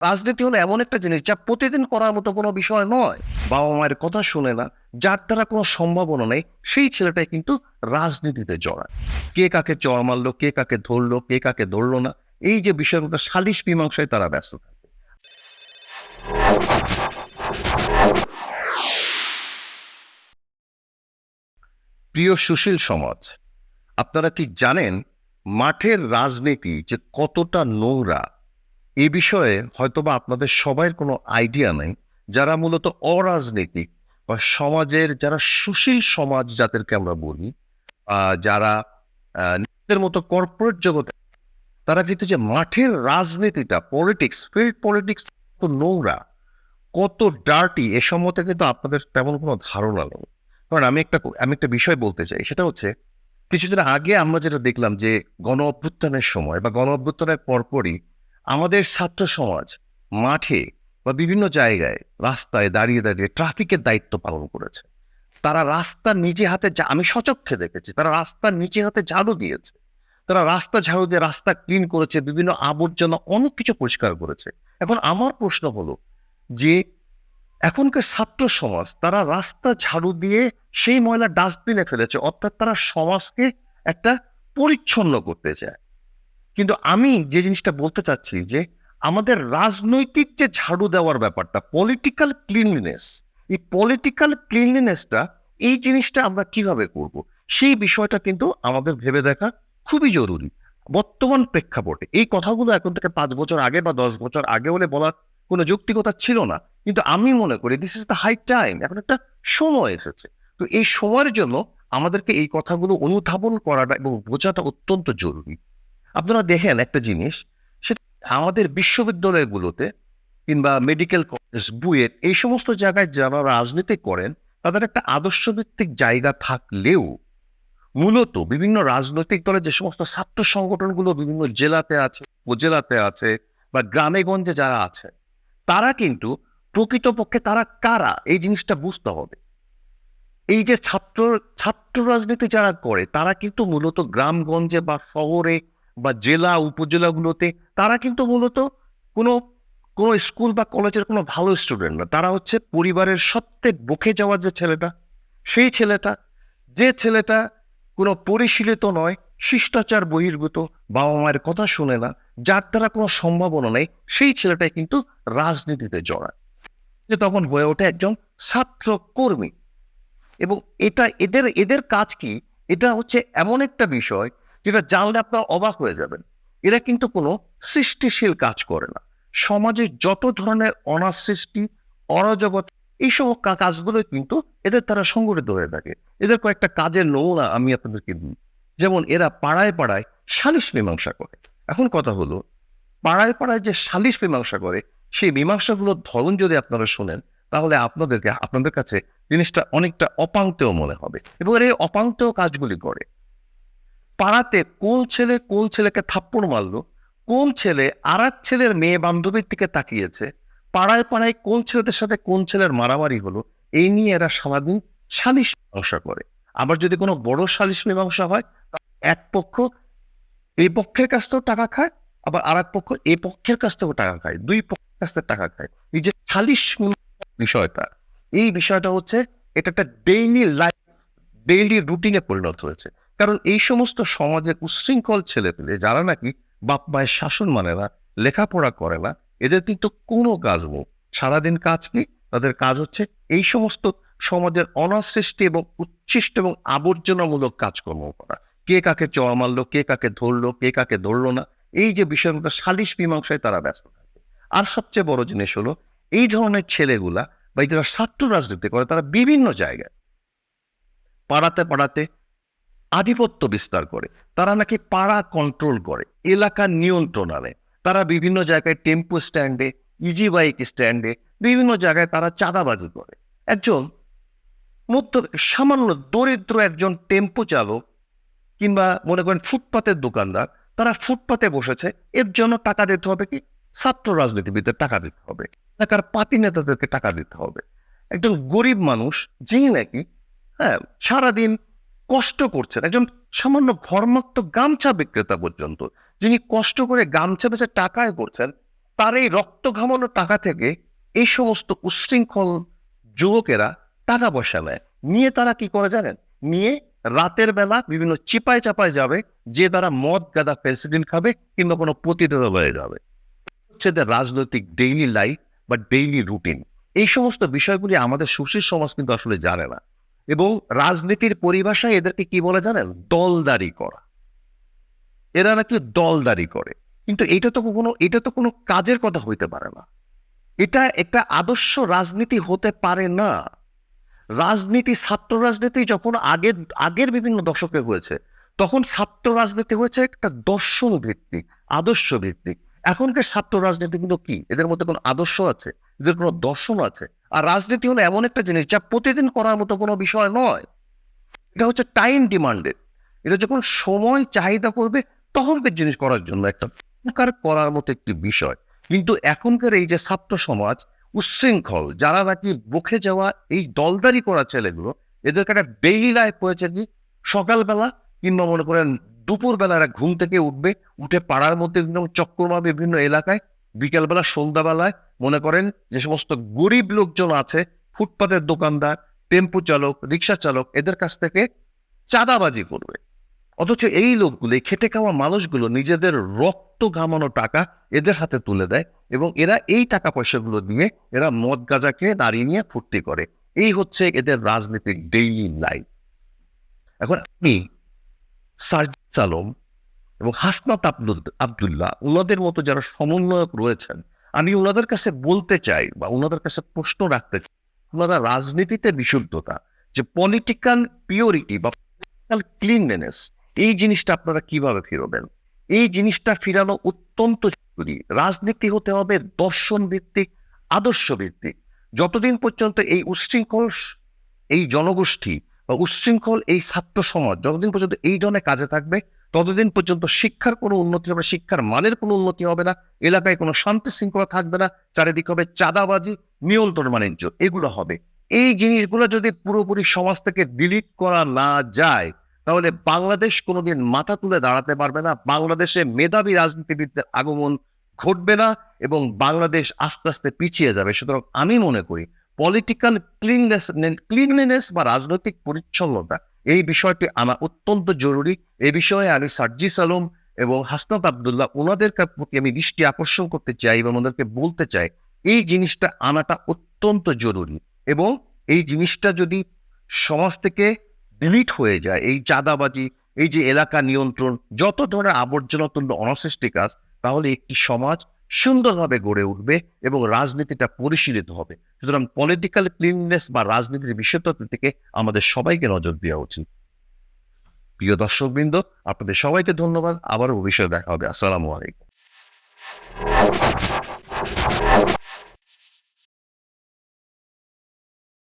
রাজনীতি হলো এমন একটা জিনিস যা প্রতিদিন করার মতো কোনো বিষয় নয়। বাবা মায়ের কথা শুনে না, যার দ্বারা কোনো সম্ভাবনা নেই, সেই ছেলেটাই কিন্তু রাজনীতিতে জড়ায়। কে কাকে চড় মারলো, কে কাকে ধরলো, কে কাকে ধরলো না, এই যে বিষয়গুলো সালিশ মীমাংসায় তারা ব্যস্ত থাকে। প্রিয় সুশীল সমাজ, আপনারা কি জানেন মাঠের রাজনীতি যে কতটা নোংরা? এ বিষয়ে হয়তোবা আপনাদের সবাইয়ের কোনো আইডিয়া নেই, যারা মূলত অরাজনৈতিক বা সমাজের যারা সুশীল সমাজ যাদেরকে আমরা বলি, যারা নিজেদের মতো কর্পোরেট জগতে, তারা কিন্তু যে মাঠের রাজনীতিটা, পলিটিক্স, ফিল্ড পলিটিক্স কত নোংরা, কত ডার্টি, এ সম্বন্ধে কিন্তু আপনাদের তেমন কোনো ধারণা নেই। কারণ আমি একটা বিষয় বলতে চাই, সেটা হচ্ছে কিছুদিন আগে আমরা যেটা দেখলাম যে গণ অভ্যুত্থানের সময় বা গণ অভ্যুত্থানের পরপরই আমাদের ছাত্র সমাজ মাঠে বা বিভিন্ন জায়গায় রাস্তায় দাঁড়িয়ে দাঁড়িয়ে ট্রাফিকের দায়িত্ব পালন করেছে। তারা রাস্তা নিজে হাতে আমি সচক্ষে দেখেছি, তারা রাস্তা নিজে হাতে ঝাড়ু দিয়েছে। তারা রাস্তা ঝাড়ু দিয়ে রাস্তা ক্লিন করেছে, বিভিন্ন আবর্জনা অনেক কিছু পরিষ্কার করেছে। এখন আমার প্রশ্ন হলো যে এখনকার ছাত্র সমাজ তারা রাস্তা ঝাড়ু দিয়ে সেই ময়লা ডাস্টবিনে ফেলেছে, অর্থাৎ তারা সমাজকে একটা পরিচ্ছন্ন করতে চায়। কিন্তু আমি যে জিনিসটা বলতে চাচ্ছি যে আমাদের রাজনৈতিক যে ঝাড়ু দেওয়ার ব্যাপারটা, পলিটিক্যাল ক্লিনলিনেস, এই পলিটিক্যাল ক্লিনলিনেসটা, এই জিনিসটা আমরা কিভাবে করব, সেই বিষয়টা কিন্তু আমাদের ভেবে দেখা খুবই জরুরি। বর্তমান প্রেক্ষাপটে এই কথাগুলো এখন থেকে 5 বছর আগে বা 10 বছর আগে হলে বলার কোনো যৌক্তিকতা ছিল না, কিন্তু আমি মনে করি this is the high time, এখন একটা সময় এসেছে। তো এই সময়ের জন্য আমাদেরকে এই কথাগুলো অনুধাবন করাটা এবং বোঝাটা অত্যন্ত জরুরি। আপনারা দেখেন একটা জিনিস, সেটা আমাদের বিশ্ববিদ্যালয়গুলোতে কিংবা মেডিকেল কলেজ, বুয়েট, এই সমস্ত জায়গায় যারা রাজনীতি করেন, তাদের একটা আদর্শভিত্তিক জায়গা থাকলেও মূলত বিভিন্ন রাজনৈতিক দলের যে সমস্ত ছাত্র সংগঠনগুলো বিভিন্ন জেলাতে আছে, উপজেলাতে আছে বা গ্রামে গঞ্জে যারা আছে, তারা কিন্তু প্রকৃতপক্ষে তারা কারা এই জিনিসটা বুঝতে হবে। এই যে ছাত্র রাজনীতি যারা করে, তারা কিন্তু মূলত গ্রামগঞ্জে বা শহরে বা জেলা উপজেলাগুলোতে তারা কিন্তু মূলত কোনো কোনো স্কুল বা কলেজের কোনো ভালো স্টুডেন্ট না। তারা হচ্ছে পরিবারের সবচেয়ে বকে যাওয়া যে ছেলেটা, সেই ছেলেটা, যে ছেলেটা কোনো পরিশীলিত নয়, শিষ্টাচার বহির্ভূত, বাবা মায়ের কথা শুনে না, যার দ্বারা কোনো সম্ভাবনা নেই, সেই ছেলেটাই কিন্তু রাজনীতিতে জড়ায়। যে তখন হয়ে ওঠে একজন ছাত্র কর্মী। এবং এটা এদের এদের কাজ কি? এটা হচ্ছে এমন একটা বিষয় যেটা জানলে আপনারা অবাক হয়ে যাবেন। এরা কিন্তু কোনো সৃষ্টিশীল কাজ করে না। সমাজে যত ধরনের অনাসৃষ্টি, অরাজকতা, এই সব কাজগুলোই কিন্তু এদের দ্বারা সংগঠিত হয়ে থাকে। এদের কয়েকটা কাজের নমুনা আমি আপনাদেরকে দিই। যেমন এরা পাড়ায় পাড়ায় সালিস মীমাংসা করে। এখন কথা হলো, পাড়ায় পাড়ায় যে সালিস মীমাংসা করে, সেই মীমাংসাগুলোর ধরন যদি আপনারা শোনেন, তাহলে আপনাদের কাছে জিনিসটা অনেকটা অপাংতেয় মনে হবে। এবং এর এই অপাংতেয় কাজগুলি করে পাড়াতে কোন ছেলেকে থাপ্পড় মারলো, কোন ছেলে আরেক ছেলের মেয়ে বান্ধবীর দিকে তাকিয়েছে, পাড়ায় পাড়ায় কোন ছেলেদের সাথে কোন ছেলের মারামারি হলো, এই নিয়ে এরা সারাদিন সালিশ মীমাংসা করে। আবার যদি কোনো বড় সালিশ মীমাংসা হয়, এক পক্ষ এই পক্ষের কাছ থেকেও টাকা খায়, আবার আর এক পক্ষ এই পক্ষের কাছ থেকেও টাকা খায়, দুই পক্ষের কাছ থেকে টাকা খায়। এই যে সালিশ বিষয়টা, এই বিষয়টা হচ্ছে এটা একটা ডেইলি রুটিনে পরিণত হয়েছে। কারণ এই সমস্ত সমাজের উচ্ছৃঙ্খল ছেলেপেলে যারা নাকি বাপ মায়ের শাসন মানে না, লেখাপড়া করে না, এদের কিন্তু কোনো কাজ নেই। সারাদিন কাজ কি? তাদের কাজ হচ্ছে এই সমস্ত সমাজের অনাসৃষ্টি এবং উচ্ছিষ্ট এবং আবর্জনামূলক কাজকর্ম করা। কে কাকে চড় মারলো, কে কাকে ধরলো, কে কাকে ধরলো না, এই যে বিষয়গুলো সালিশ মীমাংসায় তারা ব্যস্ত থাকে। আর সবচেয়ে বড় জিনিস হলো, এই ধরনের ছেলেগুলা বা যারা ছাত্র রাজনীতি করে, তারা বিভিন্ন জায়গায় পাড়াতে পাড়াতে আধিপত্য বিস্তার করে। তারা নাকি পাড়া কন্ট্রোল করে, এলাকা নিয়ন্ত্রণ আনে। তারা বিভিন্ন জায়গায় টেম্পো স্ট্যান্ডে, ইজি বাইক স্ট্যান্ডে, বিভিন্ন জায়গায় তারা চাঁদাবাজি করে। একজন মধ্য সামান্য দরিদ্র একজন টেম্পো চালক কিংবা মনে করেন ফুটপাতের দোকানদার, তারা ফুটপাতে বসেছে, এর জন্য টাকা দিতে হবে কি? ছাত্র রাজনীতিবিদদের টাকা দিতে হবে, এলাকার পাতি নেতাদেরকে টাকা দিতে হবে। একজন গরিব মানুষ যিনি নাকি সারাদিন কষ্ট করছেন, একজন সামান্য ঘর্মাক্ত গামছা বিক্রেতা পর্যন্ত, যিনি কষ্ট করে গামছা বেচে টাকা আয় করছেন, তার এই রক্ত ঘামানো টাকা থেকে এই সমস্ত উচ্ছৃঙ্খল যুবকেরা টাকা পয়সা নেয়, নিয়ে তারা কি করে জানেন, নিয়ে রাতের বেলা বিভিন্ন চিপায় চাপায় যাবে, যে তারা মদ গাঁদা ফেন্সিডিল খাবে কিংবা কোনো পতিতালয়ে যাবে। হচ্ছে রাজনৈতিক ডেইলি লাইফ বা ডেইলি রুটিন। এই সমস্ত বিষয়গুলি আমাদের সুশীল সমাজ কিন্তু আসলে জানে না, এবং রাজনীতির পরিভাষায় এদেরকে কি বলে জানেন, দলদারি করা। এরা নাকি দলদারি করে, কিন্তু এটা তো কোনো কাজের কথা হইতে পারে না। এটা একটা আদর্শ রাজনীতি হতে পারে না। রাজনীতি, ছাত্র রাজনীতি যখন আগের বিভিন্ন দশকে হয়েছে, তখন ছাত্র রাজনীতি হয়েছে একটা দর্শন ভিত্তিক, আদর্শ ভিত্তিক। এখনকার ছাত্র রাজনীতি কিন্তু কি, এদের মধ্যে কোনো আদর্শ আছে, এদের কোনো দর্শন আছে? আর রাজনীতি হলো এমন একটা জিনিস যা প্রতিদিন করার মতো কোনো বিষয় নয়। এটা হচ্ছে টাইম ডিমান্ডেড। এটা যখন সময় চাহিদা করবে তখন জিনিস করার জন্য একটা উপকার করার মতো একটি বিষয়। কিন্তু এখনকার এই যে ছাত্র সমাজ উচ্ছৃঙ্খল, যারা নাকি বকে যাওয়া এই দলদারি করা ছেলেগুলো, এদেরকে একটা ডেইলি লাইফ হয়েছে কি, সকালবেলা কিংবা মনে করেন দুপুরবেলা এরা ঘুম থেকে উঠবে, উঠে পাড়ার মধ্যে একদম চক্কর মারবে বিভিন্ন এলাকায়, বিকেলবেলা সন্ধ্যাবেলায় মনে করেন যে সমস্ত গরিব লোকজন আছে, ফুটপাতের দোকানদার, টেম্পু চালক, রিক্সা চালক, এদের কাছ থেকে চাঁদাবাজি করবে। অথচ এই লোকগুলো, এই খেটে খাওয়া মানুষগুলো নিজেদের রক্ত ঘামানো টাকা এদের হাতে তুলে দেয়, এবং এরা এই টাকা পয়সাগুলো দিয়ে এরা মদ গাঁজা খেয়ে দাঁড়িয়ে নিয়ে ফুর্তি করে। এই হচ্ছে এদের রাজনীতির ডেইলি লাইফ। এখন আপনি সার্জিস আলম এবং হাসনাত আব্দুল্লাহ, ওনাদের মতো যারা সমন্বয়ক রয়েছেন, আমি ওনাদের কাছে বলতে চাই বা ওনাদের কাছে প্রশ্ন রাখতে চাই, ওনারা রাজনীতিতে বিশুদ্ধতা, যে পলিটিক্যাল পিওরিটি বা ক্লিননেস, এই জিনিসটা আপনারা কিভাবে ফিরবেন? এই জিনিসটা ফিরানো অত্যন্ত জরুরি। রাজনীতি হতে হবে দর্শন ভিত্তিক, আদর্শ ভিত্তিক। যতদিন পর্যন্ত এই উচ্ছৃঙ্খল এই জনগোষ্ঠী বা উচ্ছৃঙ্খল এই ছাত্র সমাজ যতদিন পর্যন্ত এই ধরনের কাজে থাকবে, ততদিন পর্যন্ত শিক্ষার কোনো উন্নতি হবে, শিক্ষার মানের কোনো উন্নতি হবে না, এলাকায় কোনো শান্তি শৃঙ্খলা থাকবে না, চারিদিকে হবে চাঁদাবাজি, নিয়ন্ত্রণ বাণিজ্য, এগুলো হবে। এই জিনিসগুলো যদি পুরোপুরি সমাজ থেকে ডিলিট করা না যায়, তাহলে বাংলাদেশ কোনোদিন মাথা তুলে দাঁড়াতে পারবে না, বাংলাদেশে মেধাবী রাজনীতিবিদদের আগমন ঘটবে না, এবং বাংলাদেশ আস্তে আস্তে পিছিয়ে যাবে। সুতরাং আমি মনে করি পলিটিক্যাল ক্লিনলিনেস বা রাজনৈতিক পরিচ্ছন্নতা, এই বিষয়টি আনা অত্যন্ত জরুরি। এই বিষয়ে আমি সার্জিস আলম এবং হাসনাত আব্দুল্লাহ, ওনাদের প্রতি আমি দৃষ্টি আকর্ষণ করতে চাই এবং ওনাদেরকে বলতে চাই, এই জিনিসটা আনাটা অত্যন্ত জরুরি। এবং এই জিনিসটা যদি সমাজ থেকে ডিলিট হয়ে যায়, এই চাঁদাবাজি, এই যে এলাকা নিয়ন্ত্রণ, যত ধরনের আবর্জনা তুল্য অনাসৃষ্টি কাজ, তাহলে একটি সমাজ সুন্দরভাবে গড়ে উঠবে এবং রাজনীতিটা পরিশীলিত হবে। সুতরাং পলিটিক্যাল ক্লিননেস বা রাজনীতির বিষয়টা থেকে আমাদের সবাইকে নজর দেওয়া উচিত। প্রিয় দর্শকবৃন্দ, আপনাদের সবাইকে ধন্যবাদ। আবারও ভবিষ্যতে দেখা হবে। আসসালামু আলাইকুম।